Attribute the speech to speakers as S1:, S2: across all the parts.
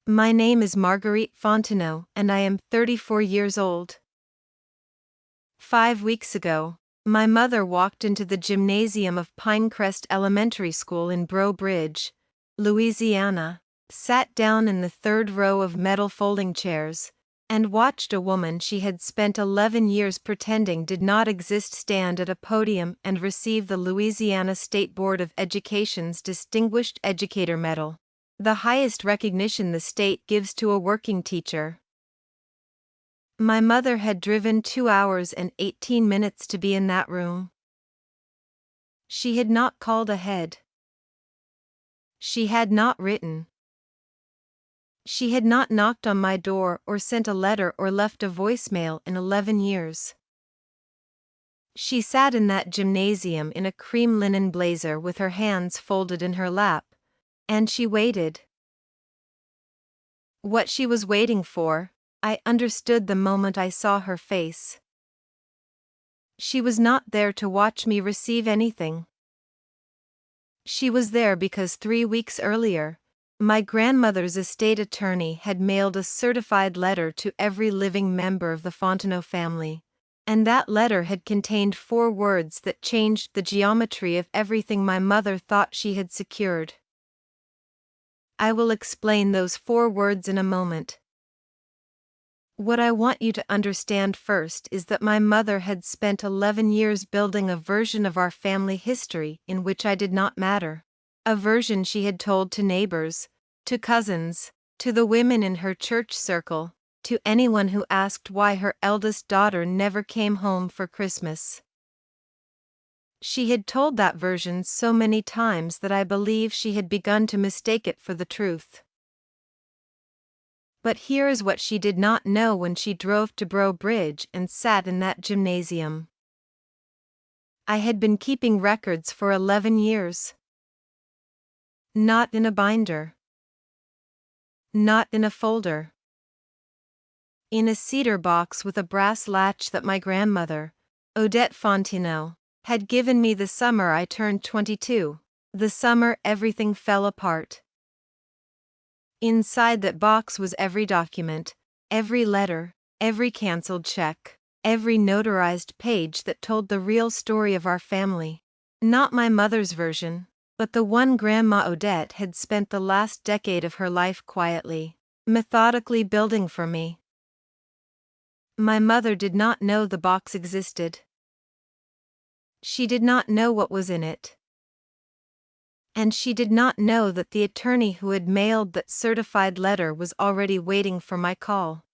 S1: My name is Marguerite Fontenot and I am 34 years old. 5 weeks ago, my mother walked into the gymnasium of Pinecrest Elementary School in Breaux Bridge, Louisiana, sat down in the third row of metal folding chairs, and watched a woman she had spent 11 years pretending did not exist stand at a podium and receive the Louisiana State Board of Education's Distinguished Educator Medal, the highest recognition the state gives to a working teacher. My mother had driven 2 hours and 18 minutes to be in that room. She had not called ahead. She had not written. She had not knocked on my door or sent a letter or left a voicemail in 11 years. She sat in that gymnasium in a cream linen blazer with her hands folded in her lap, and she waited. What she was waiting for, I understood the moment I saw her face. She was not there to watch me receive anything. She was there because 3 weeks earlier, my grandmother's estate attorney had mailed a certified letter to every living member of the Fontenot family, and that letter had contained 4 words that changed the geometry of everything my mother thought she had secured. I will explain those 4 words in a moment. What I want you to understand first is that my mother had spent 11 years building a version of our family history in which I did not matter. A version she had told to neighbors, to cousins, to the women in her church circle, to anyone who asked why her eldest daughter never came home for Christmas. She had told that version so many times that I believe she had begun to mistake it for the truth. But here is what she did not know when she drove to Breaux Bridge and sat in that gymnasium. I had been keeping records for 11 years. Not in a binder. Not in a folder. In a cedar box with a brass latch that my grandmother, Odette Fontenot, had given me the summer I turned 22, the summer everything fell apart. Inside that box was every document, every letter, every cancelled check, every notarized page that told the real story of our family. Not my mother's version, but the one Grandma Odette had spent the last decade of her life quietly, methodically building for me. My mother did not know the box existed. She did not know what was in it. And she did not know that the attorney who had mailed that certified letter was already waiting for my call.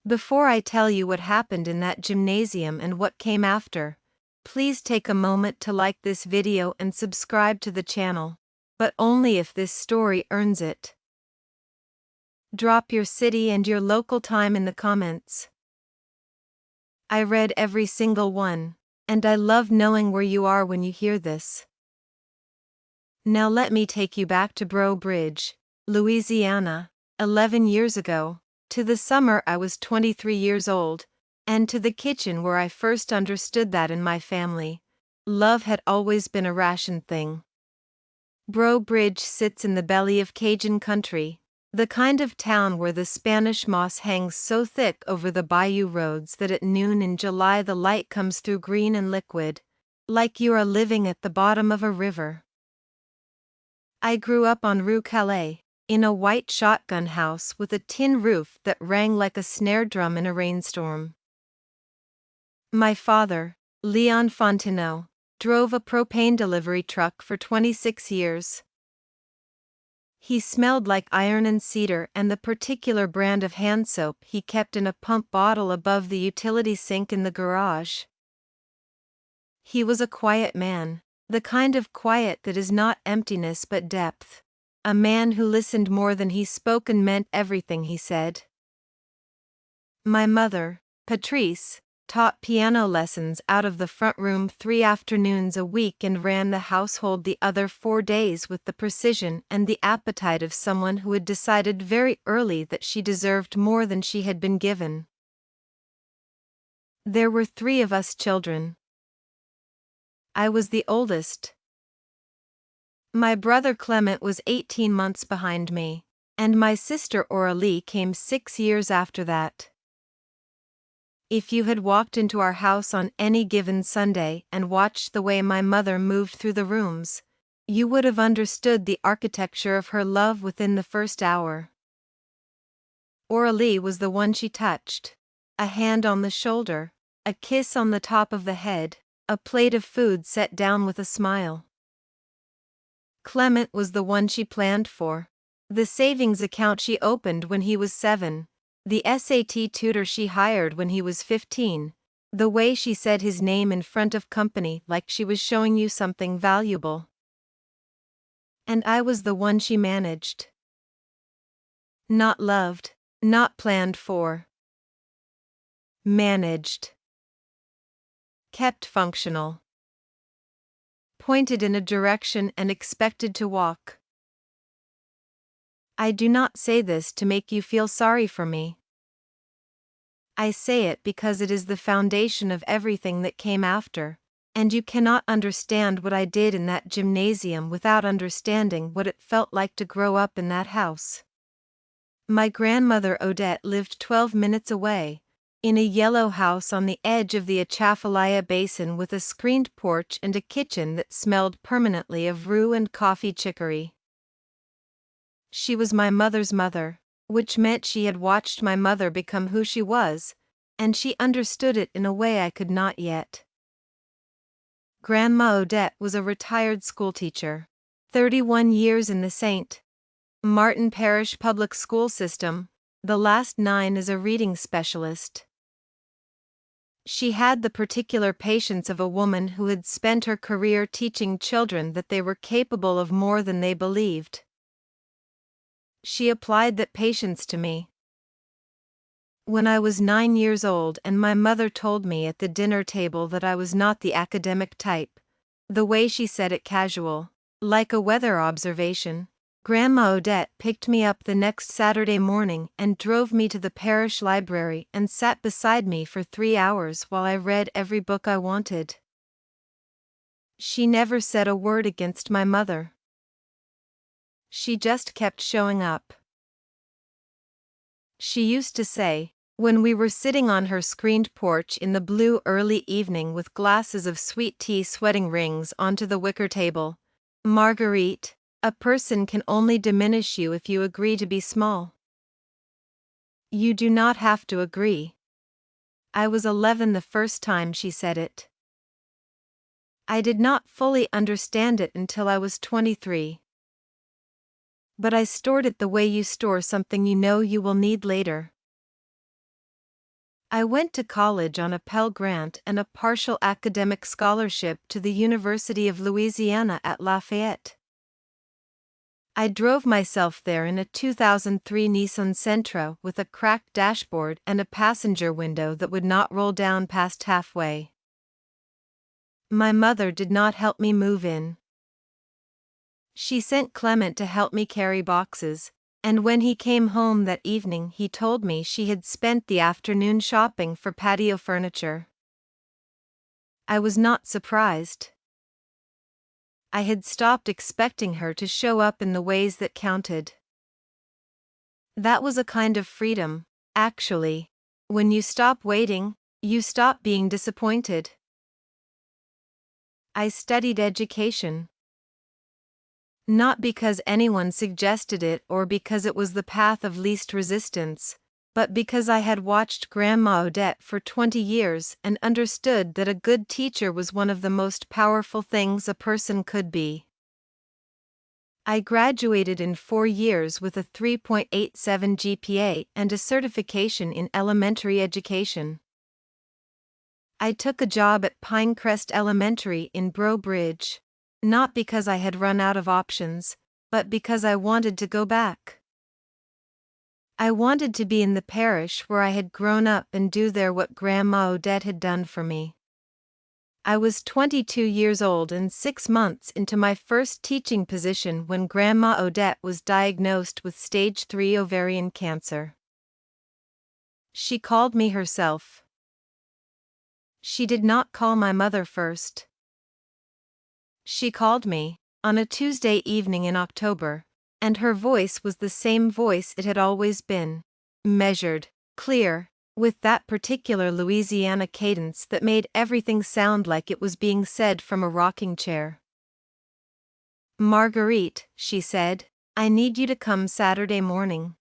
S1: Before I tell you what happened in that gymnasium and what came after, please take a moment to like this video and subscribe to the channel, but only if this story earns it. Drop your city and your local time in the comments. I read every single one, and I love knowing where you are when you hear this. Now let me take you back to Breaux Bridge, Louisiana, 11 years ago, to the summer I was 23 years old, and to the kitchen where I first understood that in my family, love had always been a ration thing. Breaux Bridge sits in the belly of Cajun country, the kind of town where the Spanish moss hangs so thick over the bayou roads that at noon in July the light comes through green and liquid, like you are living at the bottom of a river. I grew up on Rue Calais, in a white shotgun house with a tin roof that rang like a snare drum in a rainstorm. My father, Leon Fontenot, drove a propane delivery truck for 26 years. He smelled like iron and cedar and the particular brand of hand soap he kept in a pump bottle above the utility sink in the garage. He was a quiet man, the kind of quiet that is not emptiness but depth. A man who listened more than he spoke and meant everything he said. My mother, Patrice, taught piano lessons out of the front room 3 afternoons a week and ran the household the other 4 days with the precision and the appetite of someone who had decided very early that she deserved more than she had been given. There were 3 of us children. I was the oldest. My brother Clement was 18 months behind me. And my sister Aurélie came 6 years after that. If you had walked into our house on any given Sunday and watched the way my mother moved through the rooms, you would have understood the architecture of her love within the first hour. Aurélie was the one she touched. A hand on the shoulder, a kiss on the top of the head, a plate of food set down with a smile. Clement was the one she planned for. The savings account she opened when he was 7. The SAT tutor she hired when he was 15. The way she said his name in front of company like she was showing you something valuable. And I was the one she managed. Not loved, not planned for. Managed. Kept functional. Pointed in a direction and expected to walk. I do not say this to make you feel sorry for me. I say it because it is the foundation of everything that came after, and you cannot understand what I did in that gymnasium without understanding what it felt like to grow up in that house. My grandmother Odette lived 12 minutes away, in a yellow house on the edge of the Atchafalaya Basin with a screened porch and a kitchen that smelled permanently of rue and coffee chicory. She was my mother's mother, which meant she had watched my mother become who she was, and she understood it in a way I could not yet. Grandma Odette was a retired schoolteacher, 31 years in the St. Martin Parish public school system, the last 9 as a reading specialist. She had the particular patience of a woman who had spent her career teaching children that they were capable of more than they believed. She applied that patience to me. When I was 9 years old and my mother told me at the dinner table that I was not the academic type, the way she said it casual, like a weather observation, Grandma Odette picked me up the next Saturday morning and drove me to the parish library and sat beside me for 3 hours while I read every book I wanted. She never said a word against my mother. She just kept showing up. She used to say, when we were sitting on her screened porch in the blue early evening with glasses of sweet tea sweating rings onto the wicker table, "Marguerite, a person can only diminish you if you agree to be small. You do not have to agree." I was 11 the first time she said it. I did not fully understand it until I was 23. But I stored it the way you store something you know you will need later. I went to college on a Pell Grant and a partial academic scholarship to the University of Louisiana at Lafayette. I drove myself there in a 2003 Nissan Sentra with a cracked dashboard and a passenger window that would not roll down past halfway. My mother did not help me move in. She sent Clement to help me carry boxes, and when he came home that evening he told me she had spent the afternoon shopping for patio furniture. I was not surprised. I had stopped expecting her to show up in the ways that counted. That was a kind of freedom, actually. When you stop waiting, you stop being disappointed. I studied education. Not because anyone suggested it or because it was the path of least resistance, but because I had watched Grandma Odette for 20 years and understood that a good teacher was one of the most powerful things a person could be. I graduated in 4 years with a 3.87 GPA and a certification in elementary education. I took a job at Pinecrest Elementary in Breaux Bridge. Not because I had run out of options, but because I wanted to go back. I wanted to be in the parish where I had grown up and do there what Grandma Odette had done for me. I was 22 years old and 6 months into my first teaching position when Grandma Odette was diagnosed with stage 3 ovarian cancer. She called me herself. She did not call my mother first. She called me, on a Tuesday evening in October, And her voice was the same voice it had always been. Measured, clear, with that particular Louisiana cadence that made everything sound like it was being said from a rocking chair. "Marguerite," she said, "I need you to come Saturday morning.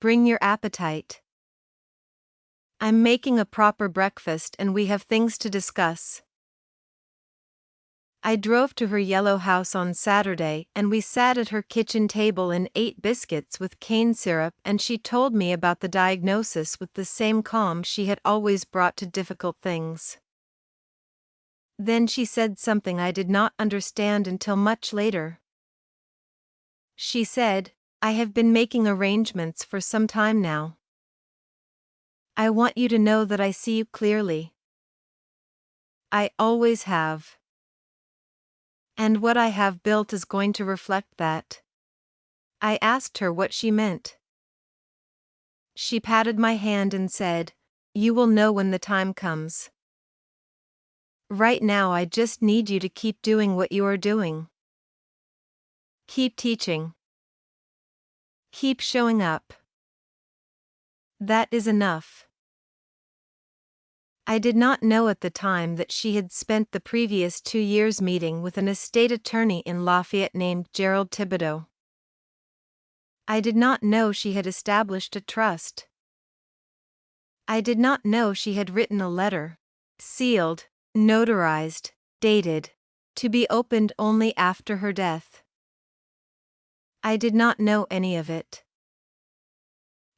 S1: Bring your appetite. I'm making a proper breakfast and we have things to discuss." I drove to her yellow house on Saturday and we sat at her kitchen table and ate biscuits with cane syrup, and she told me about the diagnosis with the same calm she had always brought to difficult things. Then she said something I did not understand until much later. She said, "I have been making arrangements for some time now. I want you to know that I see you clearly. I always have. And what I have built is going to reflect that." I asked her what she meant. She patted my hand and said, "You will know when the time comes. Right now I just need you to keep doing what you are doing. Keep teaching. Keep showing up. That is enough." I did not know at the time that she had spent the previous 2 years meeting with an estate attorney in Lafayette named Gerald Thibodeau. I did not know she had established a trust. I did not know she had written a letter, sealed, notarized, dated, to be opened only after her death. I did not know any of it.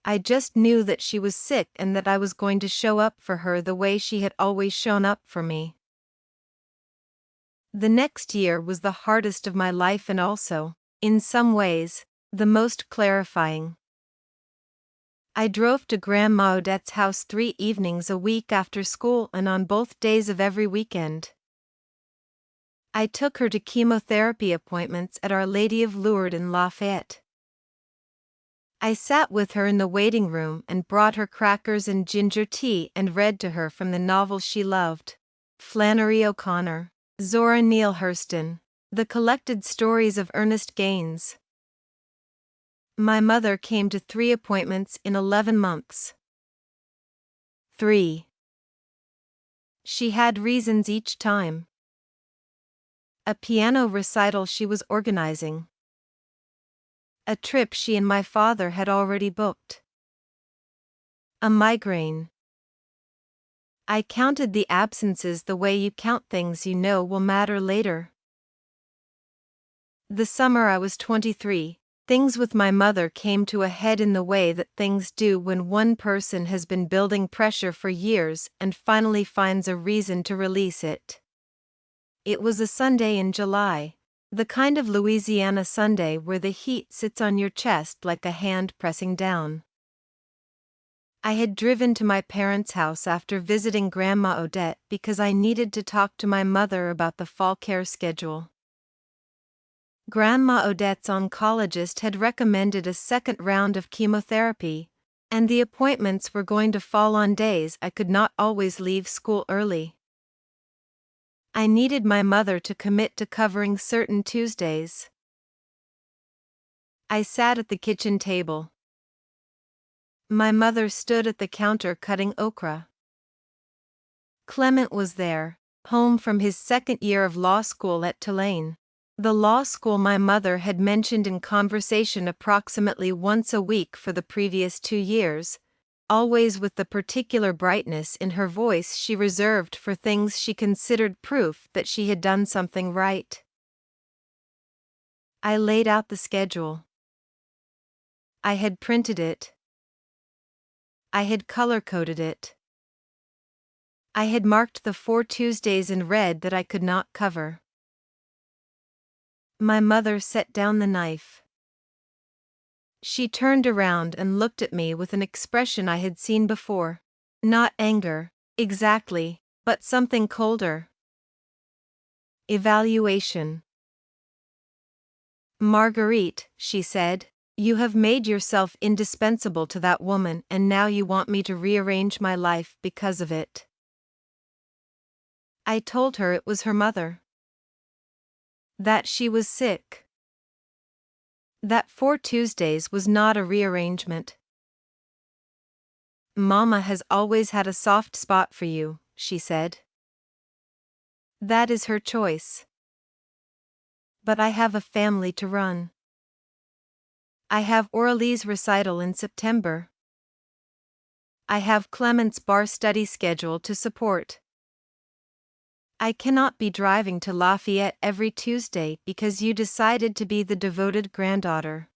S1: I just knew that she was sick and that I was going to show up for her the way she had always shown up for me. The next year was the hardest of my life and also, in some ways, the most clarifying. I drove to Grandma Odette's house 3 evenings a week after school and on both days of every weekend. I took her to chemotherapy appointments at Our Lady of Lourdes in Lafayette. I sat with her in the waiting room and brought her crackers and ginger tea and read to her from the novels she loved: Flannery O'Connor, Zora Neale Hurston, the collected stories of Ernest Gaines. My mother came to 3 appointments in 11 months. 3. She had reasons each time. A piano recital she was organizing. A trip she and my father had already booked. A migraine. I counted the absences the way you count things you know will matter later. The summer I was 23, things with my mother came to a head in the way that things do when one person has been building pressure for years and finally finds a reason to release it. It was a Sunday in July, the kind of Louisiana Sunday where the heat sits on your chest like a hand pressing down. I had driven to my parents' house after visiting Grandma Odette because I needed to talk to my mother about the fall care schedule. Grandma Odette's oncologist had recommended a second round of chemotherapy, and the appointments were going to fall on days I could not always leave school early. I needed my mother to commit to covering certain Tuesdays. I sat at the kitchen table. My mother stood at the counter cutting okra. Clement was there, home from his second year of law school at Tulane, the law school my mother had mentioned in conversation approximately once a week for the previous 2 years, always with the particular brightness in her voice she reserved for things she considered proof that she had done something right. I laid out the schedule. I had printed it. I had color-coded it. I had marked the 4 Tuesdays in red that I could not cover. My mother set down the knife. She turned around and looked at me with an expression I had seen before. Not anger, exactly, but something colder. Evaluation. "Marguerite," she said, "you have made yourself indispensable to that woman and now you want me to rearrange my life because of it." I told her it was her mother. That she was sick. That 4 Tuesdays was not a rearrangement. Mama has always had a soft spot for you, she said. That is her choice. But I have a family to run. I have Oralie's recital in September. I have Clement's bar study schedule to support. I cannot be driving to Lafayette every Tuesday because you decided to be the devoted granddaughter.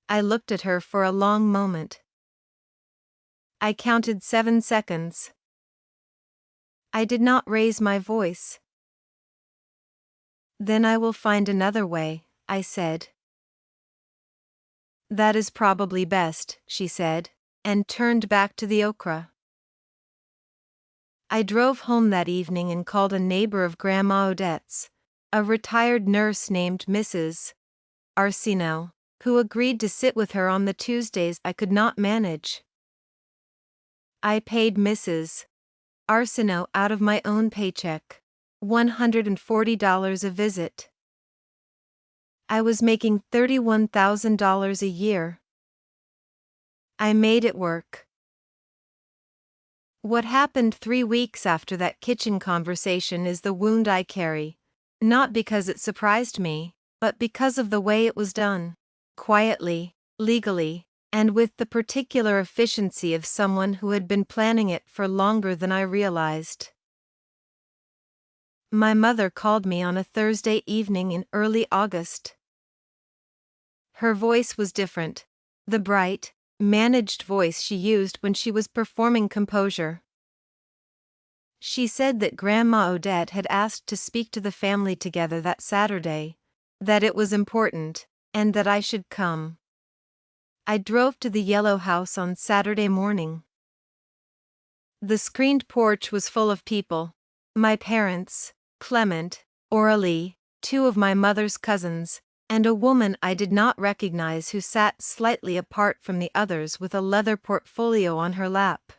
S1: I looked at her for a long moment. I counted 7 seconds. I did not raise my voice. Then I will find another way, I said. That is probably best, she said, and turned back to the okra. I drove home that evening and called a neighbor of Grandma Odette's, a retired nurse named Mrs. Arsenault, who agreed to sit with her on the Tuesdays I could not manage. I paid Mrs. Arsenault out of my own paycheck, $140 a visit. I was making $31,000 a year. I made it work. What happened 3 weeks after that kitchen conversation is the wound I carry, not because it surprised me, but because of the way it was done. Quietly, legally, and with the particular efficiency of someone who had been planning it for longer than I realized. My mother called me on a Thursday evening in early August. Her voice was different, the bright, managed voice she used when she was performing composure. She said that Grandma Odette had asked to speak to the family together that Saturday, that it was important, and that I should come. I drove to the yellow house on Saturday morning. The screened porch was full of people. My parents, Clement, Oralie, 2 of my mother's cousins, and a woman I did not recognize who sat slightly apart from the others with a leather portfolio on her lap.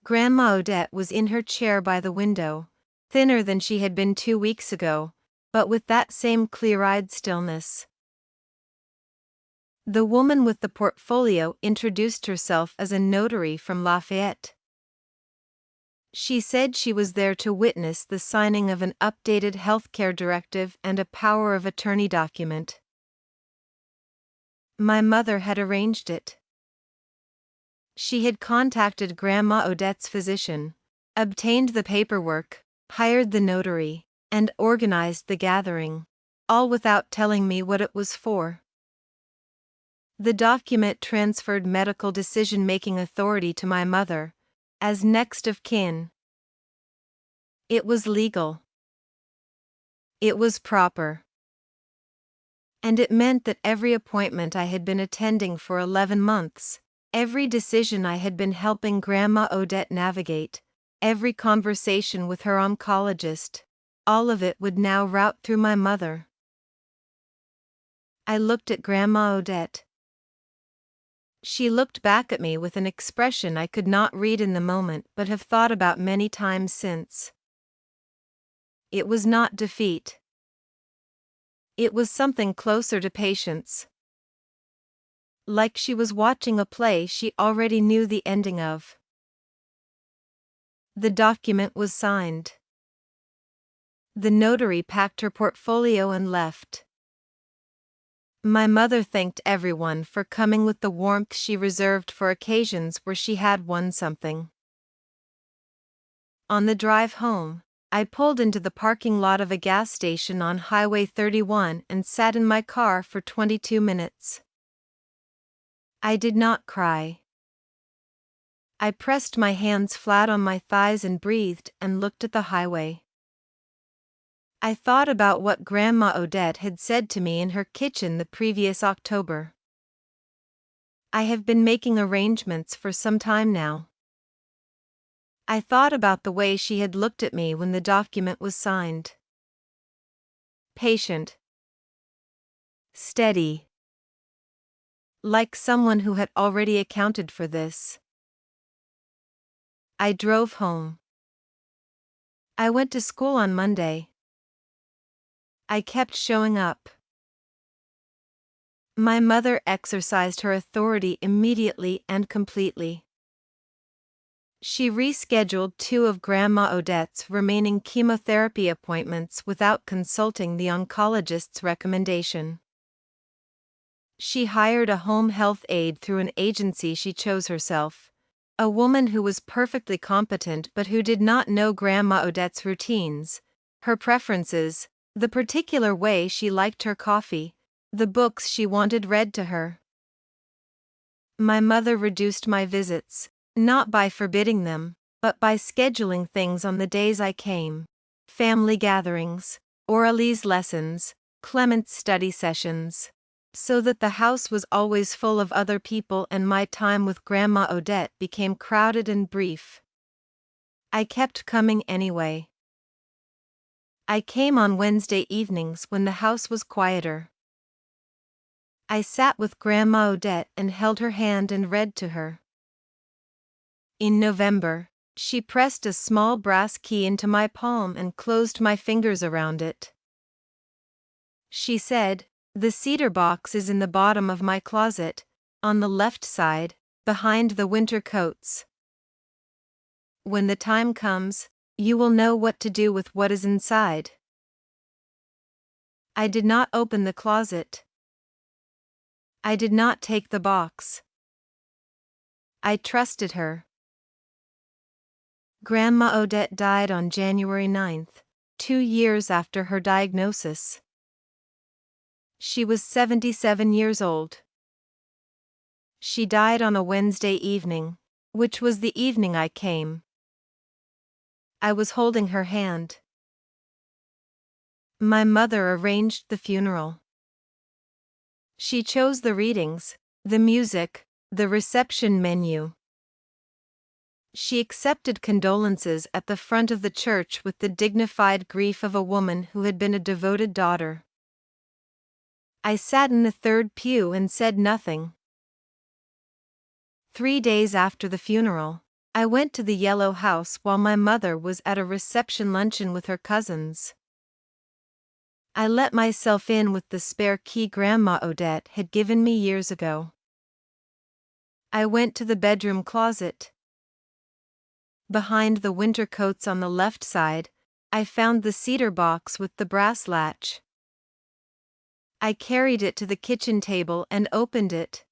S1: Grandma Odette was in her chair by the window, thinner than she had been 2 weeks ago, but with that same clear-eyed stillness. The woman with the portfolio introduced herself as a notary from Lafayette. She said she was there to witness the signing of an updated healthcare directive and a power of attorney document. My mother had arranged it. She had contacted Grandma Odette's physician, obtained the paperwork, hired the notary, and organized the gathering, all without telling me what it was for. The document transferred medical decision-making authority to my mother, as next of kin. It was legal. It was proper. And it meant that every appointment I had been attending for 11 months, every decision I had been helping Grandma Odette navigate, every conversation with her oncologist, all of it would now route through my mother. I looked at Grandma Odette. She looked back at me with an expression I could not read in the moment but have thought about many times since. It was not defeat. It was something closer to patience. Like she was watching a play she already knew the ending of. The document was signed. The notary packed her portfolio and left. My mother thanked everyone for coming with the warmth she reserved for occasions where she had won something. On the drive home, I pulled into the parking lot of a gas station on Highway 31 and sat in my car for 22 minutes. I did not cry. I pressed my hands flat on my thighs and breathed and looked at the highway. I thought about what Grandma Odette had said to me in her kitchen the previous October. I have been making arrangements for some time now. I thought about the way she had looked at me when the document was signed. Patient. Steady. Like someone who had already accounted for this. I drove home. I went to school on Monday. I kept showing up. My mother exercised her authority immediately and completely. She rescheduled 2 of Grandma Odette's remaining chemotherapy appointments without consulting the oncologist's recommendation. She hired a home health aide through an agency she chose herself, a woman who was perfectly competent but who did not know Grandma Odette's routines, her preferences, the particular way she liked her coffee, the books she wanted read to her. My mother reduced my visits, not by forbidding them, but by scheduling things on the days I came: family gatherings, Aurélie's lessons, Clement's study sessions, so that the house was always full of other people and my time with Grandma Odette became crowded and brief. I kept coming anyway. I came on Wednesday evenings when the house was quieter. I sat with Grandma Odette and held her hand and read to her. In November, she pressed a small brass key into my palm and closed my fingers around it. She said, "The cedar box is in the bottom of my closet, on the left side, behind the winter coats. When the time comes, you will know what to do with what is inside." I did not open the closet. I did not take the box. I trusted her. Grandma Odette died on January 9th, 2 years after her diagnosis. She was 77 years old. She died on a Wednesday evening, which was the evening I came. I was holding her hand. My mother arranged the funeral. She chose the readings, the music, the reception menu. She accepted condolences at the front of the church with the dignified grief of a woman who had been a devoted daughter. I sat in the third pew and said nothing. 3 days after the funeral, I went to the Yellow House while my mother was at a reception luncheon with her cousins. I let myself in with the spare key Grandma Odette had given me years ago. I went to the bedroom closet. Behind the winter coats on the left side, I found the cedar box with the brass latch. I carried it to the kitchen table and opened it.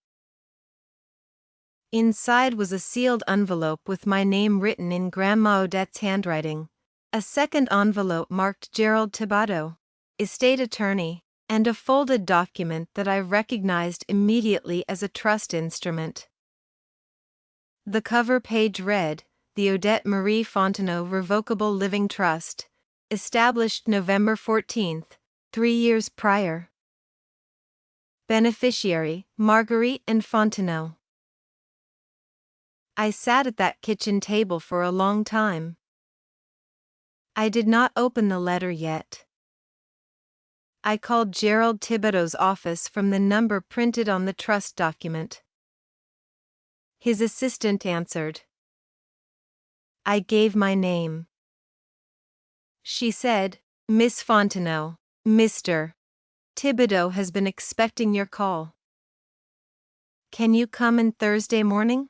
S1: Inside was a sealed envelope with my name written in Grandma Odette's handwriting, a second envelope marked Gerald Thibodeau, estate attorney, and a folded document that I recognized immediately as a trust instrument. The cover page read, "The Odette Marie Fontenot Revocable Living Trust, established November 14th, 3 years prior. Beneficiary, Marguerite and Fontenot." I sat at that kitchen table for a long time. I did not open the letter yet. I called Gerald Thibodeau's office from the number printed on the trust document. His assistant answered. I gave my name. She said, "Miss Fontenot, Mr. Thibodeau has been expecting your call. Can you come in Thursday morning?"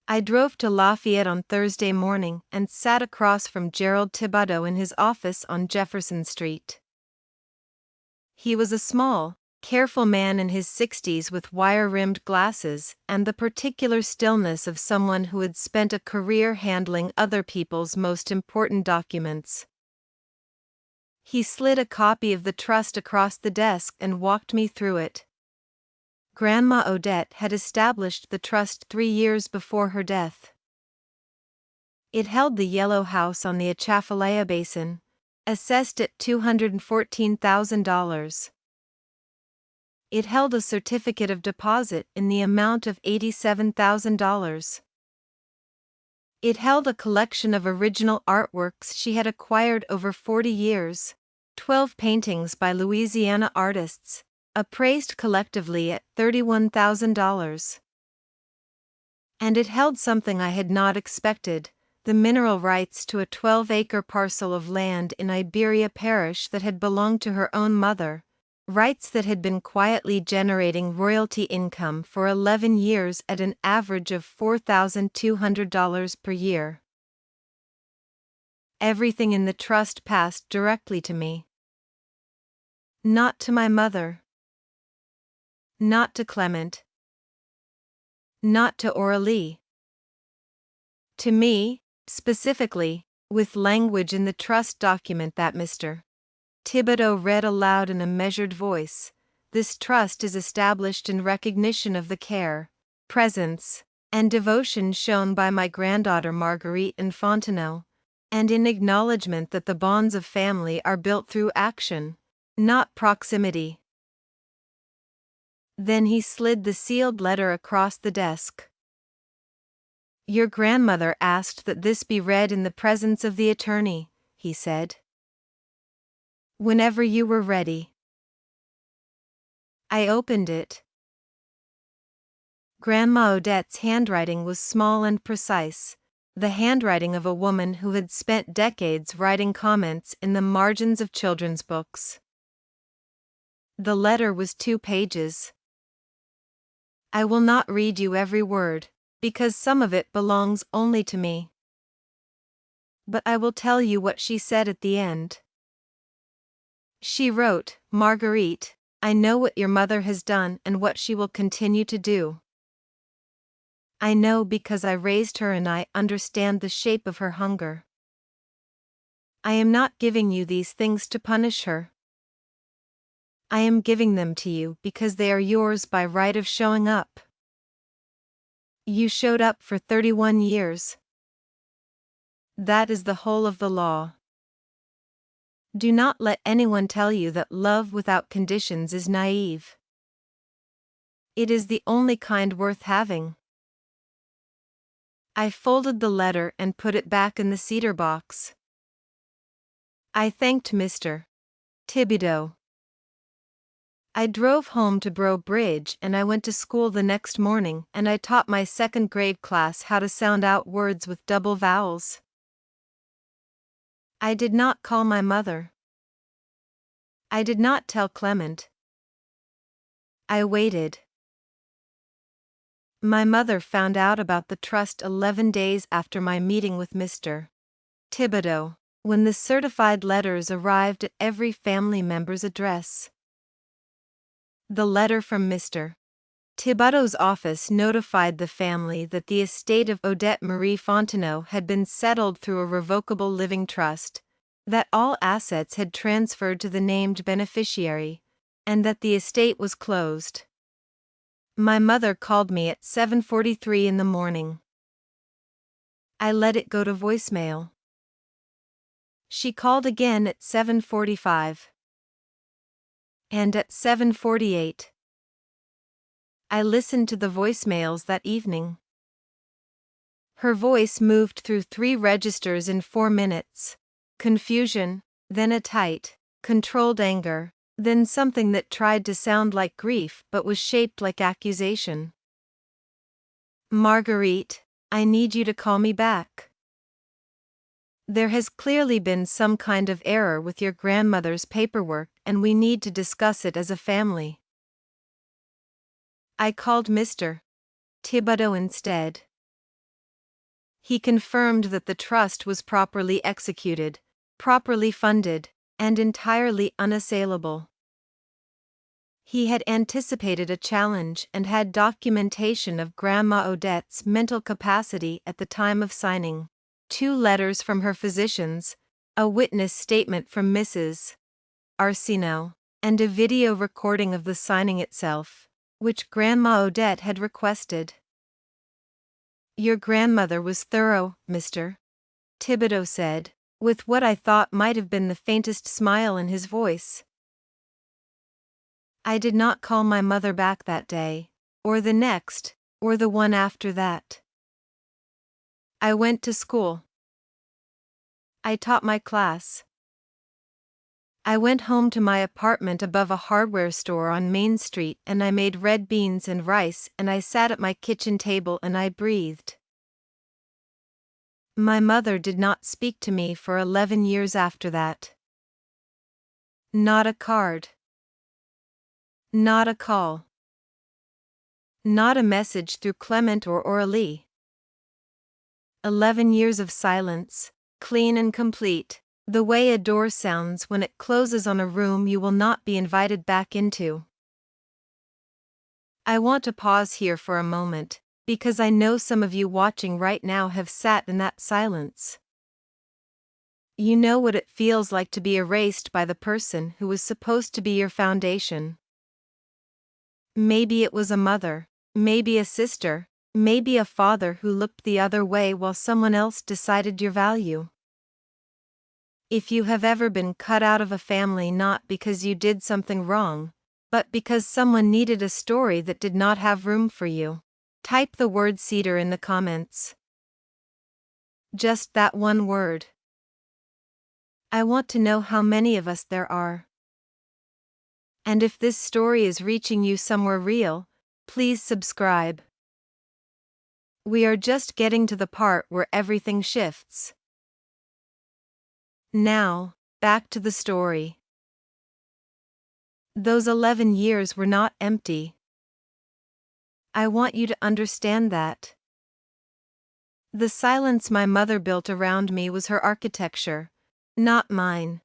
S1: I drove to Lafayette on Thursday morning and sat across from Gerald Thibodeau in his office on Jefferson Street. He was a small, careful man in his 60s with wire-rimmed glasses and the particular stillness of someone who had spent a career handling other people's most important documents. He slid a copy of the trust across the desk and walked me through it. Grandma Odette had established the trust 3 years before her death. It held the Yellow House on the Atchafalaya Basin, assessed at $214,000. It held a certificate of deposit in the amount of $87,000. It held a collection of original artworks she had acquired over 40 years, 12 paintings by Louisiana artists, appraised collectively at $31,000. And it held something I had not expected, the mineral rights to a 12-acre parcel of land in Iberia Parish that had belonged to her own mother, rights that had been quietly generating royalty income for 11 years at an average of $4,200 per year. Everything in the trust passed directly to me. Not to my mother. Not to Clement. Not to Aurélie. To me, specifically, with language in the trust document that Mr. Thibodeau read aloud in a measured voice. This trust is established in recognition of the care, presence, and devotion shown by my granddaughter Marguerite Fontenot, and in acknowledgement that the bonds of family are built through action, not proximity. Then he slid the sealed letter across the desk. Your grandmother asked that this be read in the presence of the attorney, he said. Whenever you were ready. I opened it. Grandma Odette's handwriting was small and precise, the handwriting of a woman who had spent decades writing comments in the margins of children's books. The letter was 2 pages. I will not read you every word, because some of it belongs only to me. But I will tell you what she said at the end. She wrote, Marguerite, I know what your mother has done and what she will continue to do. I know because I raised her and I understand the shape of her hunger. I am not giving you these things to punish her. I am giving them to you because they are yours by right of showing up. You showed up for 31 years. That is the whole of the law. Do not let anyone tell you that love without conditions is naive. It is the only kind worth having. I folded the letter and put it back in the cedar box. I thanked Mr. Thibodeau. I drove home to Breaux Bridge and I went to school the next morning and I taught my 2nd grade class how to sound out words with double vowels. I did not call my mother. I did not tell Clement. I waited. My mother found out about the trust 11 days after my meeting with Mr. Thibodeau, when the certified letters arrived at every family member's address. The letter from Mr. Thibodeau's office notified the family that the estate of Odette Marie Fontenot had been settled through a revocable living trust, that all assets had transferred to the named beneficiary, and that the estate was closed. My mother called me at 7:43 in the morning. I let it go to voicemail. She called again at 7:45. And at 7:48. I listened to the voicemails that evening. Her voice moved through 3 registers in 4 minutes. Confusion, then a tight, controlled anger, then something that tried to sound like grief but was shaped like accusation. Marguerite, I need you to call me back. There has clearly been some kind of error with your grandmother's paperwork and we need to discuss it as a family. I called Mr. Thibodeau instead. He confirmed that the trust was properly executed, properly funded, and entirely unassailable. He had anticipated a challenge and had documentation of Grandma Odette's mental capacity at the time of signing, 2 letters from her physicians, a witness statement from Mrs. Arsenault, and a video recording of the signing itself, which Grandma Odette had requested. Your grandmother was thorough, Mr. Thibodeau said, with what I thought might have been the faintest smile in his voice. I did not call my mother back that day, or the next, or the one after that. I went to school. I taught my class. I went home to my apartment above a hardware store on Main Street and I made red beans and rice and I sat at my kitchen table and I breathed. My mother did not speak to me for 11 years after that. Not a card. Not a call. Not a message through Clement or Aurélie. 11 years of silence, clean and complete, the way a door sounds when it closes on a room you will not be invited back into. I want to pause here for a moment, because I know some of you watching right now have sat in that silence. You know what it feels like to be erased by the person who was supposed to be your foundation. Maybe it was a mother, maybe a sister, maybe a father who looked the other way while someone else decided your value. If you have ever been cut out of a family not because you did something wrong, but because someone needed a story that did not have room for you, type the word Cedar in the comments. Just that one word. I want to know how many of us there are. And if this story is reaching you somewhere real, please subscribe. We are just getting to the part where everything shifts. Now, back to the story. Those 11 years were not empty. I want you to understand that. The silence my mother built around me was her architecture, not mine.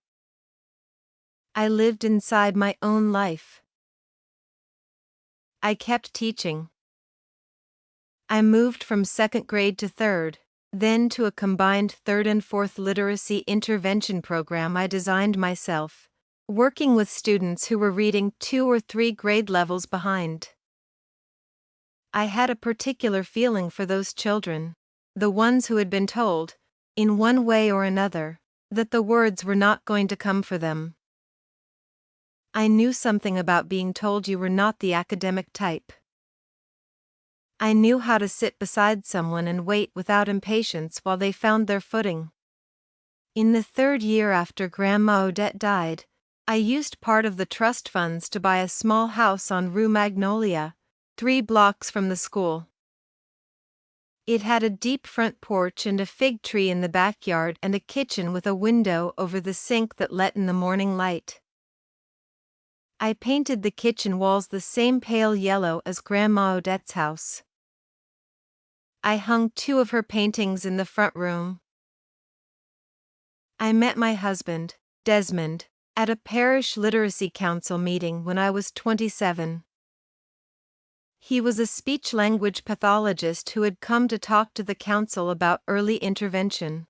S1: I lived inside my own life. I kept teaching. I moved from 2nd grade to 3rd, then to a combined 3rd and 4th literacy intervention program I designed myself, working with students who were reading 2 or 3 grade levels behind. I had a particular feeling for those children, the ones who had been told, in one way or another, that the words were not going to come for them. I knew something about being told you were not the academic type. I knew how to sit beside someone and wait without impatience while they found their footing. In the 3rd year after Grandma Odette died, I used part of the trust funds to buy a small house on Rue Magnolia, 3 blocks from the school. It had a deep front porch and a fig tree in the backyard and a kitchen with a window over the sink that let in the morning light. I painted the kitchen walls the same pale yellow as Grandma Odette's house. I hung 2 of her paintings in the front room. I met my husband, Desmond, at a parish literacy council meeting when I was 27. He was a speech-language pathologist who had come to talk to the council about early intervention.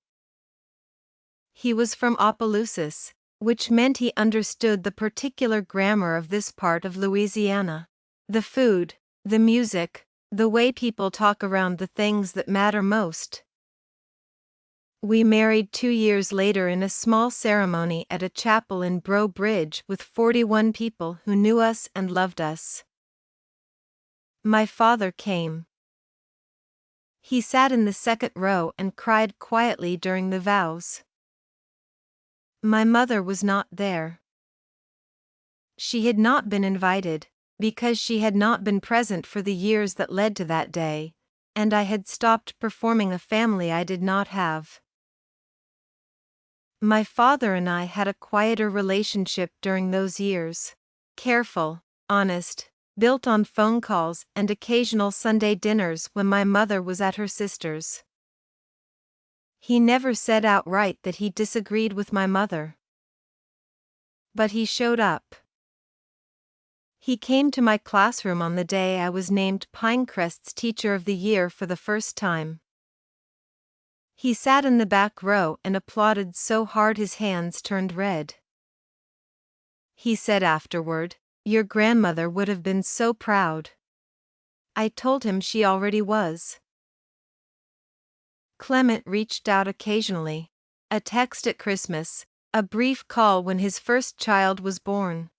S1: He was from Opelousas, which meant he understood the particular grammar of this part of Louisiana. The food, the music, the way people talk around the things that matter most. We married 2 years later in a small ceremony at a chapel in Breaux Bridge with 41 people who knew us and loved us. My father came. He sat in the 2nd row and cried quietly during the vows. My mother was not there. She had not been invited, because she had not been present for the years that led to that day, and I had stopped performing a family I did not have. My father and I had a quieter relationship during those years, careful, honest, built on phone calls and occasional Sunday dinners when my mother was at her sister's. He never said outright that he disagreed with my mother. But he showed up. He came to my classroom on the day I was named Pinecrest's Teacher of the Year for the first time. He sat in the back row and applauded so hard his hands turned red. He said afterward, "Your grandmother would have been so proud." I told him she already was. Clement reached out occasionally, a text at Christmas, a brief call when his first child was born.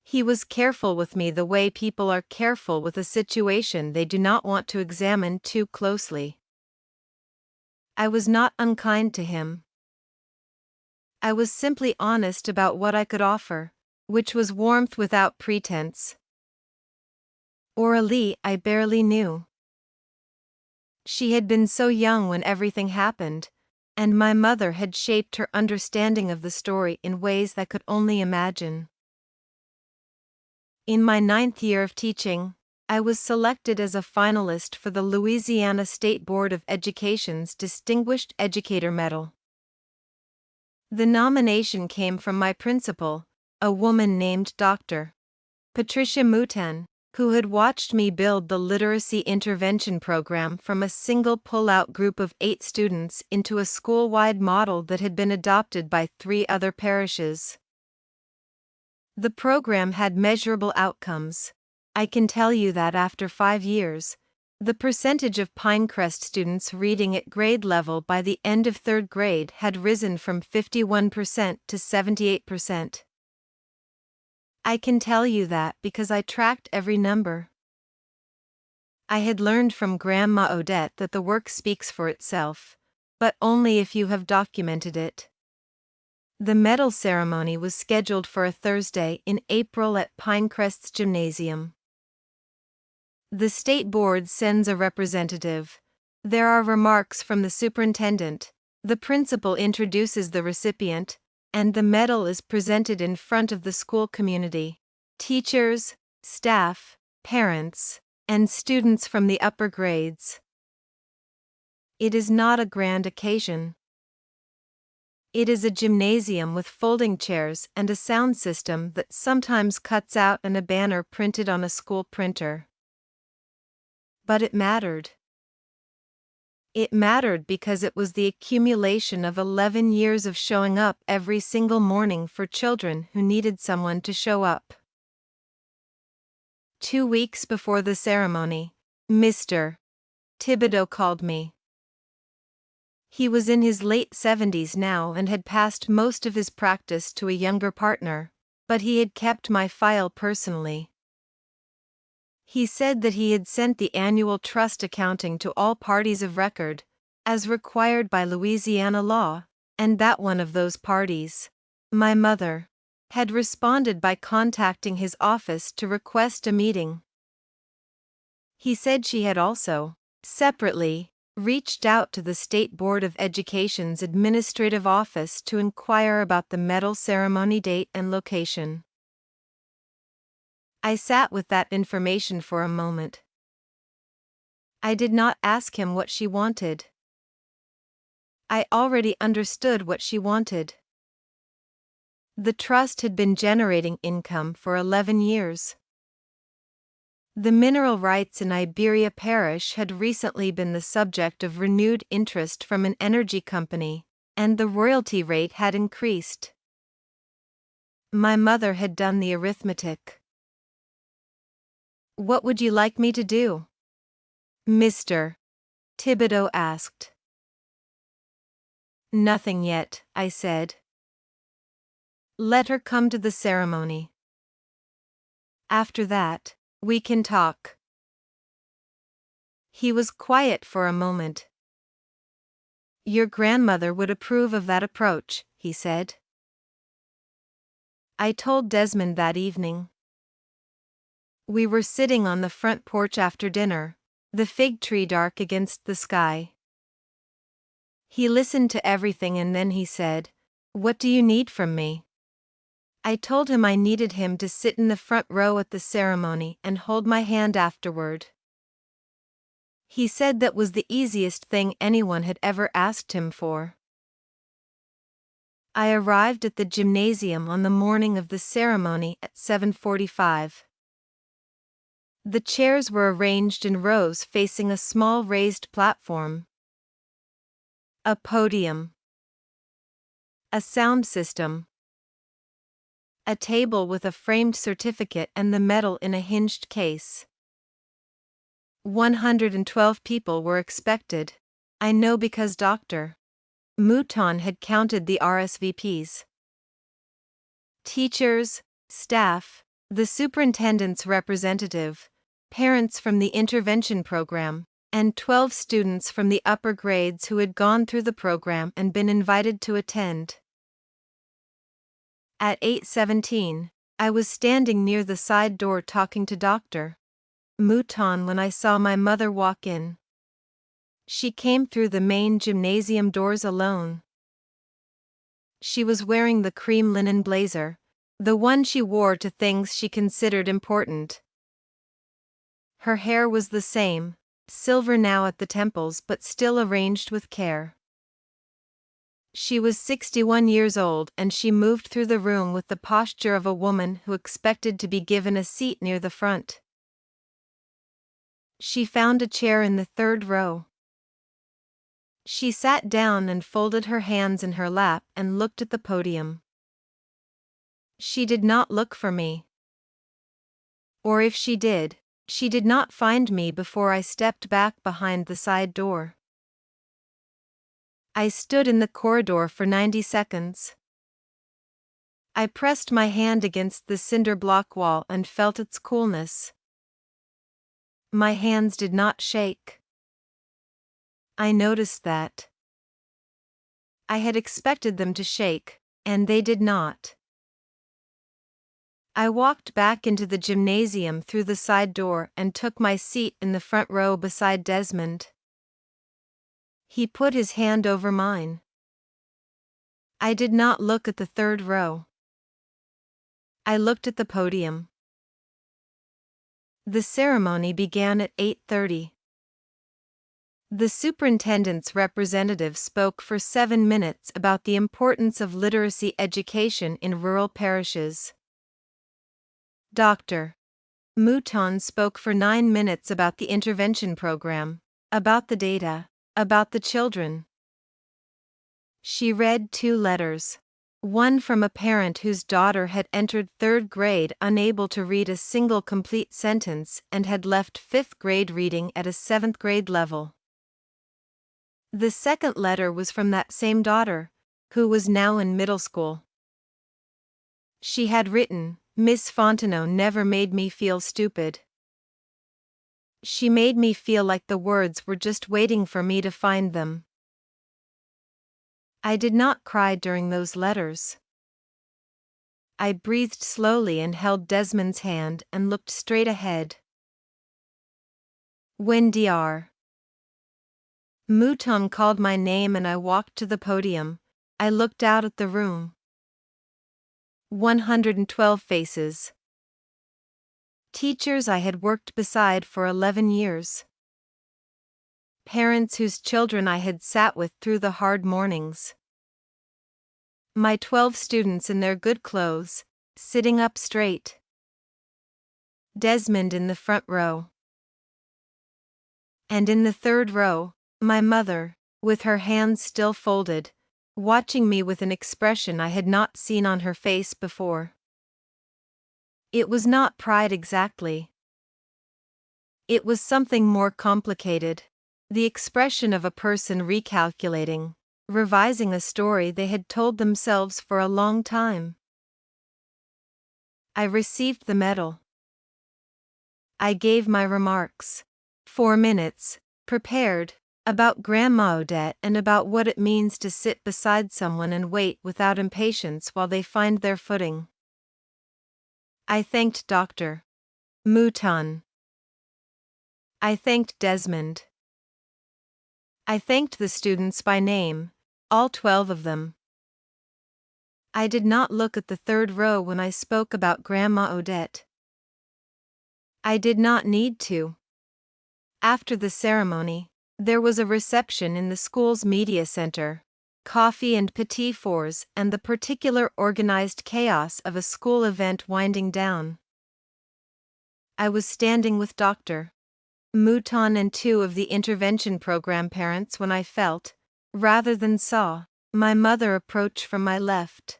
S1: He was careful with me the way people are careful with a situation they do not want to examine too closely. I was not unkind to him. I was simply honest about what I could offer, which was warmth without pretense. Aurélie I barely knew. She had been so young when everything happened, and my mother had shaped her understanding of the story in ways I could only imagine. In my 9th year of teaching, I was selected as a finalist for the Louisiana State Board of Education's Distinguished Educator Medal. The nomination came from my principal, a woman named Dr. Patrice, who had watched me build the literacy intervention program from a single pull-out group of 8 students into a school-wide model that had been adopted by 3 other parishes. The program had measurable outcomes. I can tell you that after 5 years, the percentage of Pinecrest students reading at grade level by the end of 3rd grade had risen from 51% to 78%. I can tell you that because I tracked every number. I had learned from Grandma Odette that the work speaks for itself, but only if you have documented it. The medal ceremony was scheduled for a Thursday in April at Pinecrest's gymnasium. The state board sends a representative. There are remarks from the superintendent, the principal introduces the recipient, and the medal is presented in front of the school community. Teachers, staff, parents, and students from the upper grades. It is not a grand occasion. It is a gymnasium with folding chairs and a sound system that sometimes cuts out and a banner printed on a school printer. But it mattered. It mattered because it was the accumulation of 11 years of showing up every single morning for children who needed someone to show up. 2 weeks before the ceremony, Mr. Thibodeau called me. He was in his late 70s now and had passed most of his practice to a younger partner, but he had kept my file personally. He said that he had sent the annual trust accounting to all parties of record, as required by Louisiana law, and that one of those parties, my mother, had responded by contacting his office to request a meeting. He said she had also, separately, reached out to the State Board of Education's administrative office to inquire about the medal ceremony date and location. I sat with that information for a moment. I did not ask him what she wanted. I already understood what she wanted. The trust had been generating income for 11 years. The mineral rights in Iberia Parish had recently been the subject of renewed interest from an energy company, and the royalty rate had increased. My mother had done the arithmetic. "What would you like me to do?" Mr. Thibodeau asked. "Nothing yet," I said. "Let her come to the ceremony. After that, we can talk." He was quiet for a moment. "Your grandmother would approve of that approach," he said. I told Desmond that evening. We were sitting on the front porch after dinner, the fig tree dark against the sky. He listened to everything and then he said, "What do you need from me?" I told him I needed him to sit in the front row at the ceremony and hold my hand afterward. He said that was the easiest thing anyone had ever asked him for. I arrived at the gymnasium on the morning of the ceremony at 7:45. The chairs were arranged in rows facing a small raised platform. A podium. A sound system. A table with a framed certificate and the medal in a hinged case. 112 people were expected. I know because Dr. Mouton had counted the RSVPs. Teachers, staff, the superintendent's representative, parents from the intervention program, and 12 students from the upper grades who had gone through the program and been invited to attend. At 8:17, I was standing near the side door talking to Dr. Mouton when I saw my mother walk in. She came through the main gymnasium doors alone. She was wearing the cream linen blazer, the one she wore to things she considered important. Her hair was the same, silver now at the temples but still arranged with care. She was 61 years old and she moved through the room with the posture of a woman who expected to be given a seat near the front. She found a chair in the third row. She sat down and folded her hands in her lap and looked at the podium. She did not look for me. Or if she did not find me before I stepped back behind the side door. I stood in the corridor for 90 seconds. I pressed my hand against the cinder block wall and felt its coolness. My hands did not shake. I noticed that. I had expected them to shake, and they did not. I walked back into the gymnasium through the side door and took my seat in the front row beside Desmond. He put his hand over mine. I did not look at the third row. I looked at the podium. The ceremony began at 8:30. The superintendent's representative spoke for 7 minutes about the importance of literacy education in rural parishes. Dr. Mouton spoke for 9 minutes about the intervention program, about the data, about the children. She read 2 letters. One from a parent whose daughter had entered 3rd grade unable to read a single complete sentence and had left 5th grade reading at a 7th grade level. The second letter was from that same daughter, who was now in middle school. She had written, "Miss Fontenot never made me feel stupid. She made me feel like the words were just waiting for me to find them." I did not cry during those letters. I breathed slowly and held Desmond's hand and looked straight ahead. When Dr. Mouton called my name and I walked to the podium, I looked out at the room. 112 faces. Teachers I had worked beside for 11 years. Parents whose children I had sat with through the hard mornings. My 12 students in their good clothes, sitting up straight. Desmond in the front row. And in the third row, my mother, with her hands still folded, watching me with an expression I had not seen on her face before. It was not pride exactly. It was something more complicated, the expression of a person recalculating, revising a story they had told themselves for a long time. I received the medal. I gave my remarks. 4 minutes, prepared, about Grandma Odette and about what it means to sit beside someone and wait without impatience while they find their footing. I thanked Dr. Mouton. I thanked Desmond. I thanked the students by name, all 12 of them. I did not look at the third row when I spoke about Grandma Odette. I did not need to. After the ceremony, there was a reception in the school's media center, coffee and petit fours and the particular organized chaos of a school event winding down. I was standing with Dr. Mouton and 2 of the intervention program parents when I felt, rather than saw, my mother approach from my left.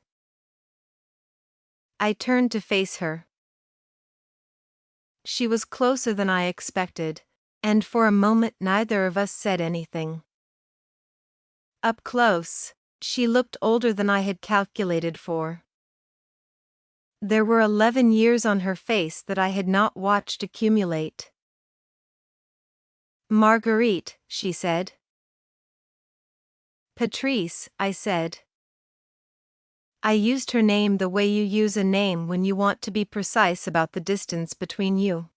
S1: I turned to face her. She was closer than I expected, and for a moment neither of us said anything. Up close, she looked older than I had calculated for. There were 11 years on her face that I had not watched accumulate. "Marguerite," she said. "Patrice," I said. I used her name the way you use a name when you want to be precise about the distance between you.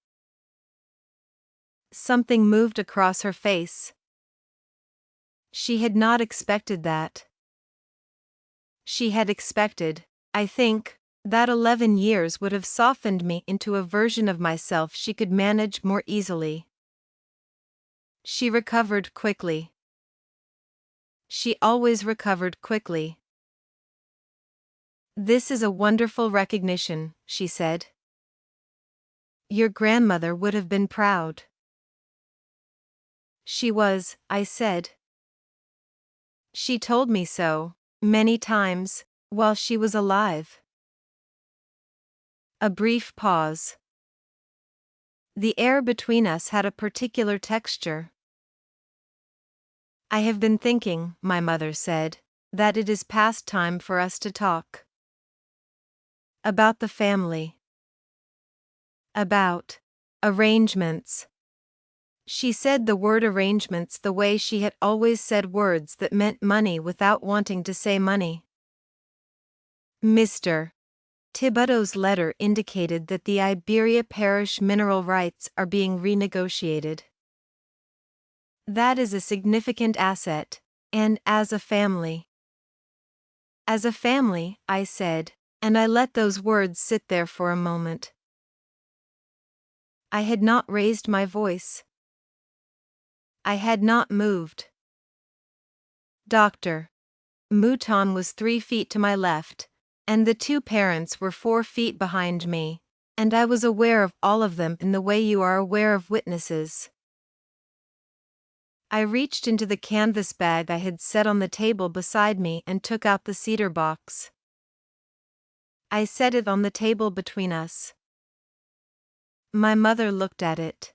S1: Something moved across her face. She had not expected that. She had expected, I think, That 11 years would have softened me into a version of myself she could manage more easily. She recovered quickly. She always recovered quickly. This is a wonderful recognition, she said. Your grandmother would have been proud. She was, I said. She told me so, many times, while she was alive. A brief pause. The air between us had a particular texture. I have been thinking, my mother said, that it is past time for us to talk. About the family. About arrangements. She said the word arrangements the way she had always said words that meant money without wanting to say money. Mr. Thibodeau's letter indicated that the Iberia Parish mineral rights are being renegotiated. That is a significant asset, and as a family. As a family, I said, and I let those words sit there for a moment. I had not raised my voice. I had not moved. Dr. Mouton was 3 feet to my left, and the two parents were 4 feet behind me, and I was aware of all of them in the way you are aware of witnesses. I reached into the canvas bag I had set on the table beside me and took out the cedar box. I set it on the table between us. My mother looked at it.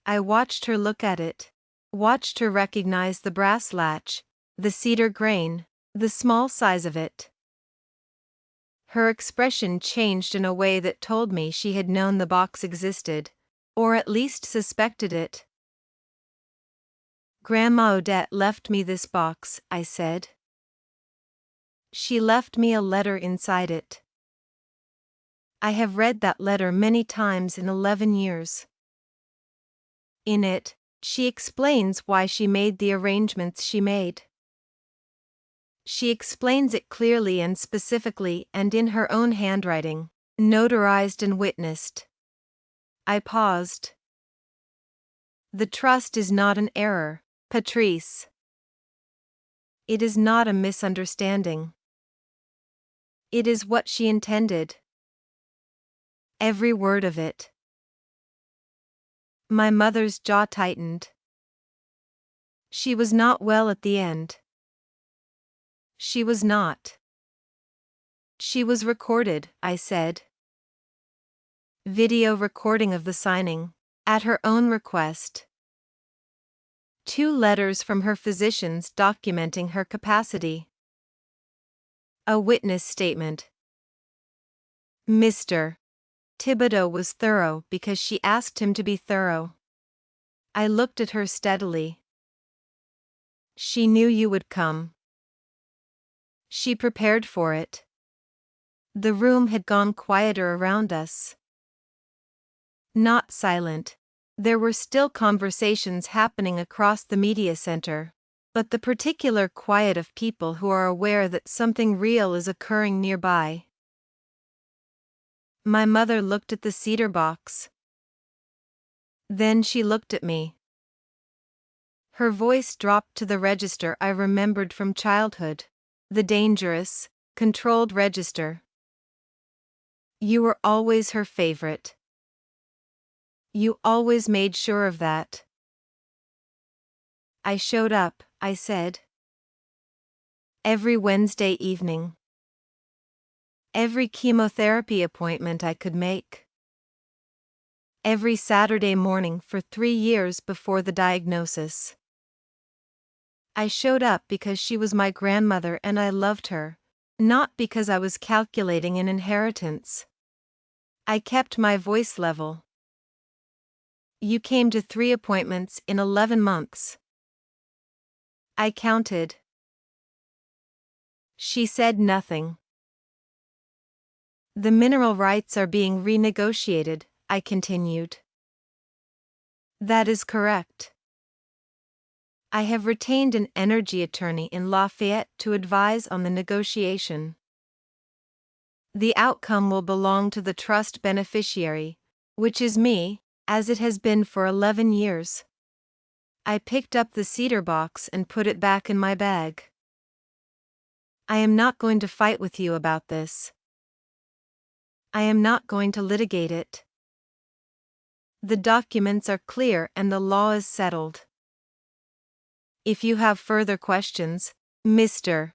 S1: I watched her look at it, watched her recognize the brass latch, the cedar grain, the small size of it. Her expression changed in a way that told me she had known the box existed, or at least suspected it. Grandma Odette left me this box, I said. She left me a letter inside it. I have read that letter many times in 11 years. In it, she explains why she made the arrangements she made. She explains it clearly and specifically and in her own handwriting, notarized and witnessed. I paused. The trust is not an error, Patrice. It is not a misunderstanding. It is what she intended. Every word of it. My mother's jaw tightened. She was not well at the end. She was not. She was recorded, I said. Video recording of the signing, at her own request. 2 letters from her physicians documenting her capacity. A witness statement. Mr. Thibodeau was thorough because she asked him to be thorough. I looked at her steadily. She knew you would come. She prepared for it. The room had gone quieter around us. Not silent. There were still conversations happening across the media center, but the particular quiet of people who are aware that something real is occurring nearby. My mother looked at the cedar box. Then she looked at me. Her voice dropped to the register I remembered from childhood, the dangerous, controlled register. You were always her favorite. You always made sure of that. I showed up, I said. Every Wednesday evening. Every chemotherapy appointment I could make. Every Saturday morning for 3 years before the diagnosis. I showed up because she was my grandmother and I loved her, not because I was calculating an inheritance. I kept my voice level. You came to 3 appointments in 11 months. I counted. She said nothing. The mineral rights are being renegotiated, I continued. That is correct. I have retained an energy attorney in Lafayette to advise on the negotiation. The outcome will belong to the trust beneficiary, which is me, as it has been for 11 years. I picked up the cedar box and put it back in my bag. I am not going to fight with you about this. I am not going to litigate it. The documents are clear and the law is settled. If you have further questions, Mr.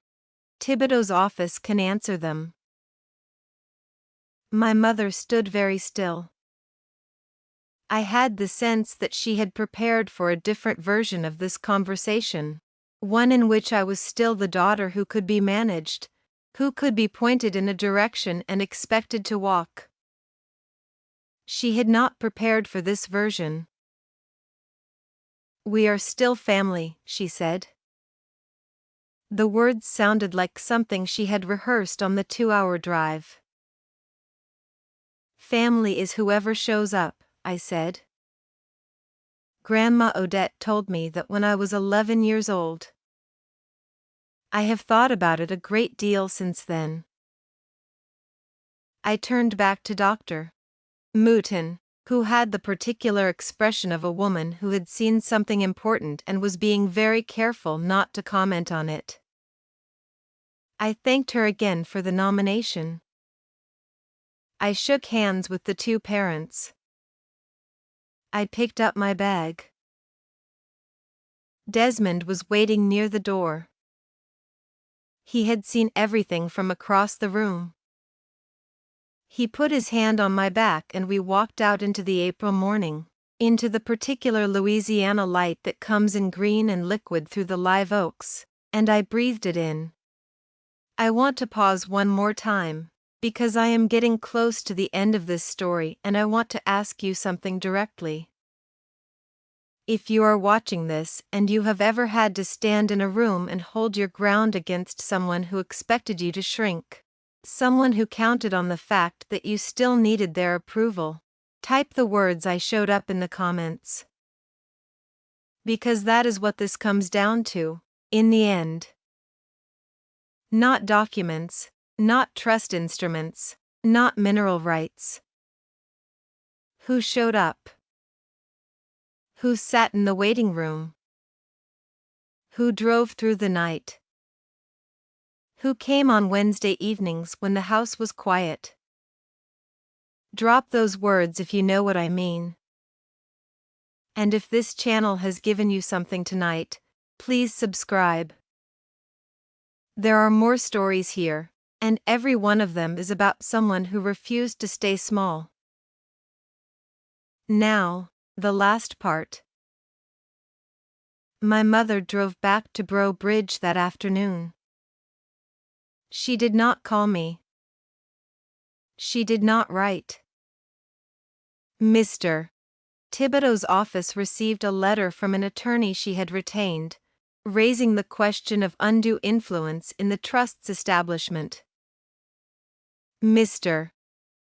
S1: Thibodeau's office can answer them. My mother stood very still. I had the sense that she had prepared for a different version of this conversation, one in which I was still the daughter who could be managed, who could be pointed in a direction and expected to walk. She had not prepared for this version. "We are still family," she said. The words sounded like something she had rehearsed on the 2-hour drive. "Family is whoever shows up," I said. Grandma Odette told me that when I was 11 years old. I have thought about it a great deal since then. I turned back to Dr. Mouton, who had the particular expression of a woman who had seen something important and was being very careful not to comment on it. I thanked her again for the nomination. I shook hands with the two parents. I picked up my bag. Desmond was waiting near the door. He had seen everything from across the room. He put his hand on my back and we walked out into the April morning, into the particular Louisiana light that comes in green and liquid through the live oaks, and I breathed it in. I want to pause one more time, because I am getting close to the end of this story and I want to ask you something directly. If you are watching this and you have ever had to stand in a room and hold your ground against someone who expected you to shrink, someone who counted on the fact that you still needed their approval, type the words I showed up in the comments. Because that is what this comes down to, in the end. Not documents, not trust instruments, not mineral rights. Who showed up? Who sat in the waiting room? Who drove through the night? Who came on Wednesday evenings when the house was quiet? Drop those words if you know what I mean. And if this channel has given you something tonight, please subscribe. There are more stories here, and every one of them is about someone who refused to stay small. Now, the last part. My mother drove back to Breaux Bridge that afternoon. She did not call me. She did not write. Mr. Thibodeau's office received a letter from an attorney she had retained, raising the question of undue influence in the trust's establishment. Mr.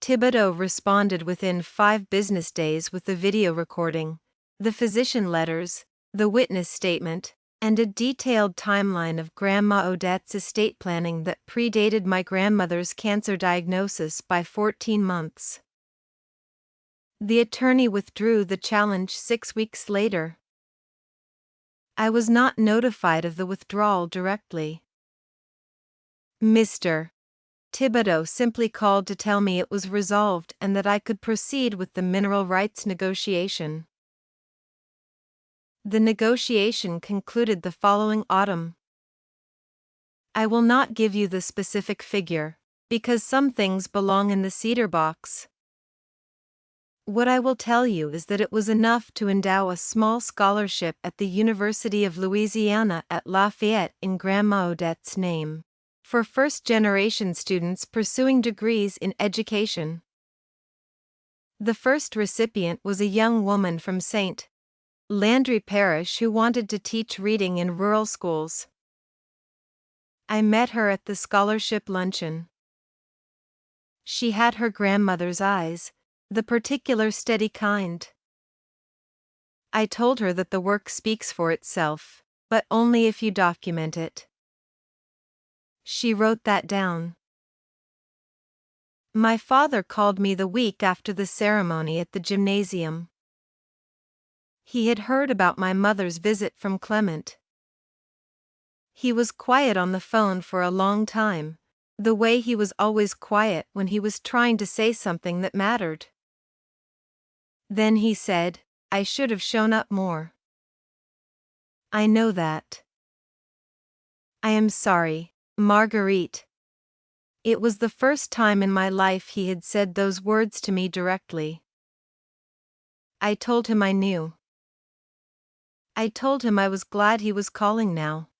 S1: Thibodeau responded within 5 business days with the video recording, the physician letters, the witness statement, and a detailed timeline of Grandma Odette's estate planning that predated my grandmother's cancer diagnosis by 14 months. The attorney withdrew the challenge 6 weeks later. I was not notified of the withdrawal directly. Mr. Thibodeau simply called to tell me it was resolved and that I could proceed with the mineral rights negotiation. The negotiation concluded the following autumn. I will not give you the specific figure, because some things belong in the cedar box. What I will tell you is that it was enough to endow a small scholarship at the University of Louisiana at Lafayette in Grandma Odette's name, for first-generation students pursuing degrees in education. The first recipient was a young woman from St. Landry Parish who wanted to teach reading in rural schools. I met her at the scholarship luncheon. She had her grandmother's eyes, the particular steady kind. I told her that the work speaks for itself, but only if you document it. She wrote that down. My father called me the week after the ceremony at the gymnasium. He had heard about my mother's visit from Clement. He was quiet on the phone for a long time, the way he was always quiet when he was trying to say something that mattered. Then he said, "I should have shown up more. I know that. I am sorry, Marguerite." It was the first time in my life he had said those words to me directly. I told him I knew. I told him I was glad he was calling now.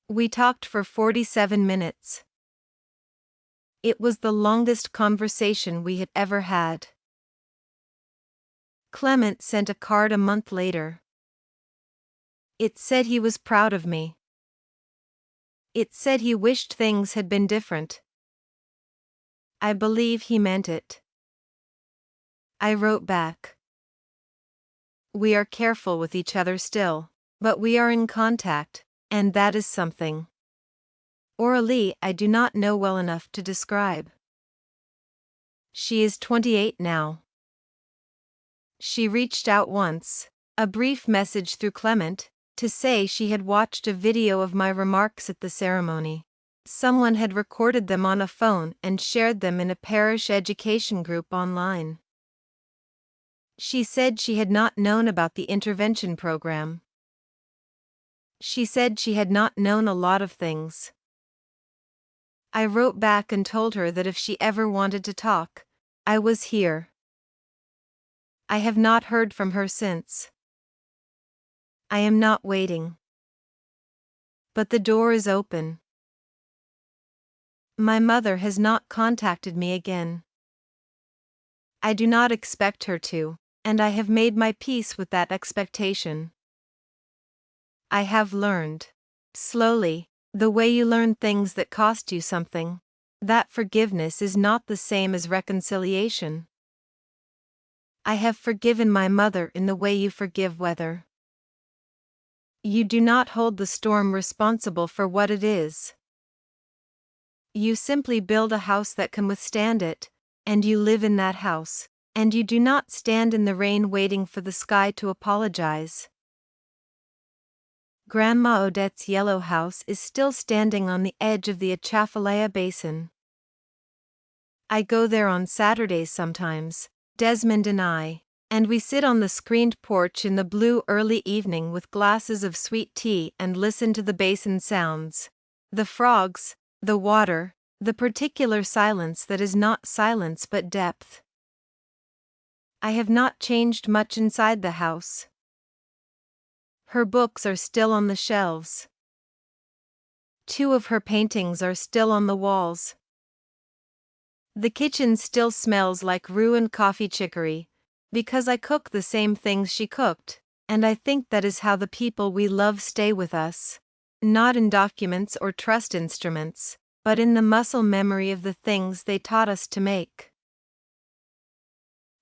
S1: We talked for 47 minutes. It was the longest conversation we had ever had. Clement sent a card a month later. It said he was proud of me. It said he wished things had been different. I believe he meant it. I wrote back. We are careful with each other still, but we are in contact, and that is something. Orally, I do not know well enough to describe. She is 28 now. She reached out once, a brief message through Clement, to say she had watched a video of my remarks at the ceremony. Someone had recorded them on a phone and shared them in a parish education group online. She said she had not known about the intervention program. She said she had not known a lot of things. I wrote back and told her that if she ever wanted to talk, I was here. I have not heard from her since. I am not waiting. But the door is open. My mother has not contacted me again. I do not expect her to, and I have made my peace with that expectation. I have learned, slowly, the way you learn things that cost you something, that forgiveness is not the same as reconciliation. I have forgiven my mother in the way you forgive weather. You do not hold the storm responsible for what it is. You simply build a house that can withstand it, and you live in that house, and you do not stand in the rain waiting for the sky to apologize. Grandma Odette's yellow house is still standing on the edge of the Atchafalaya Basin. I go there on Saturdays sometimes, Desmond and we sit on the screened porch in the blue early evening with glasses of sweet tea and listen to the basin sounds. The frogs, the water, the particular silence that is not silence but depth. I have not changed much inside the house. Her books are still on the shelves. 2 of her paintings are still on the walls. The kitchen still smells like ruined coffee chicory, because I cook the same things she cooked, and I think that is how the people we love stay with us. Not in documents or trust instruments, but in the muscle memory of the things they taught us to make.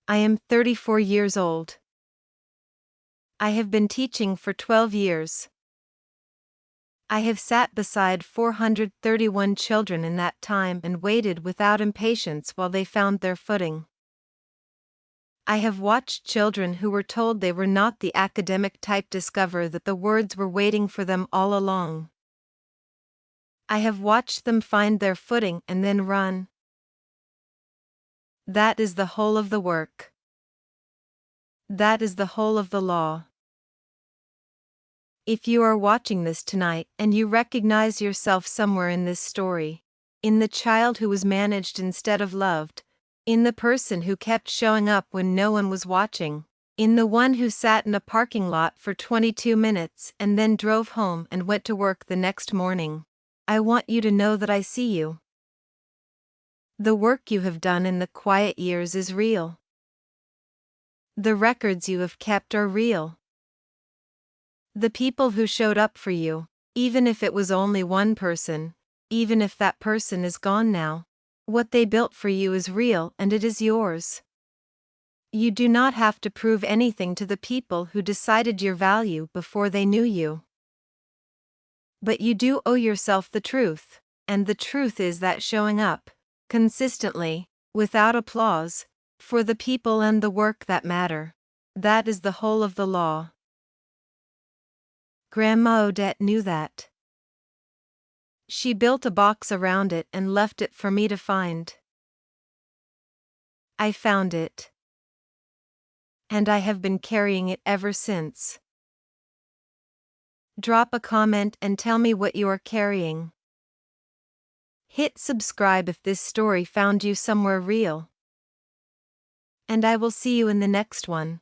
S1: I am 34 years old. I have been teaching for 12 years. I have sat beside 431 children in that time and waited without impatience while they found their footing. I have watched children who were told they were not the academic type discover that the words were waiting for them all along. I have watched them find their footing and then run. That is the whole of the work. That is the whole of the law. If you are watching this tonight and you recognize yourself somewhere in this story, in the child who was managed instead of loved, in the person who kept showing up when no one was watching, in the one who sat in a parking lot for 22 minutes and then drove home and went to work the next morning, I want you to know that I see you. The work you have done in the quiet years is real. The records you have kept are real. The people who showed up for you, even if it was only one person, even if that person is gone now, what they built for you is real and it is yours. You do not have to prove anything to the people who decided your value before they knew you. But you do owe yourself the truth, and the truth is that showing up, consistently, without applause, for the people and the work that matter. That is the whole of the law. Grandma Odette knew that. She built a box around it and left it for me to find. I found it. And I have been carrying it ever since. Drop a comment and tell me what you are carrying. Hit subscribe if this story found you somewhere real. And I will see you in the next one.